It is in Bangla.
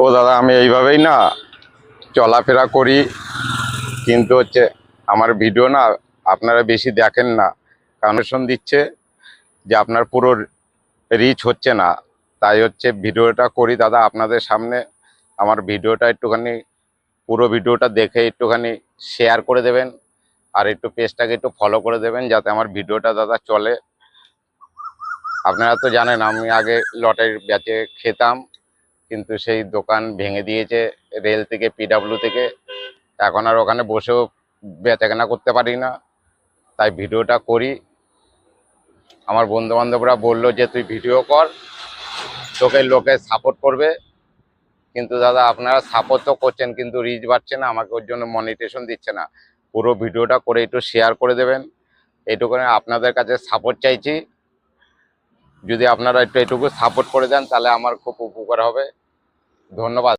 ও দাদা, আমি এইভাবেই না চলাফেরা করি, কিন্তু হচ্ছে আমার ভিডিও না আপনারা বেশি দেখেন না। কানেকশন দিচ্ছে যে আপনার পুরো রিচ হচ্ছে না, তাই হচ্ছে ভিডিওটা করি দাদা আপনাদের সামনে। আমার ভিডিওটা একটুখানি, পুরো ভিডিওটা দেখে একটুখানি শেয়ার করে দেবেন, আর একটু পেজটাকে একটু ফলো করে দেবেন যাতে আমার ভিডিওটা দাদা চলে। আপনারা তো জানেন আমি আগে লটারির ব্যাচে খেতাম, কিন্তু সেই দোকান ভেঙে দিয়েছে রেল থেকে, পিডাব্লিউ থেকে। এখন আর ওখানে বসেও বেচাকেনা করতে পারি না, তাই ভিডিওটা করি। আমার বন্ধু বান্ধবরা বললো যে তুই ভিডিও কর, তোকে লোকে সাপোর্ট করবে। কিন্তু দাদা আপনারা সাপোর্ট তো করছেন, কিন্তু রিচ বাড়ছে না, আমাকে ওর জন্য মনিটেশন দিচ্ছে না। পুরো ভিডিওটা করে একটু শেয়ার করে দেবেন, এইটুকুনি আপনাদের কাছে সাপোর্ট চাইছি। যদি আপনারা একটু এটুকু সাপোর্ট করে দেন তাহলে আমার খুব উপকার হবে। ধন্যবাদ।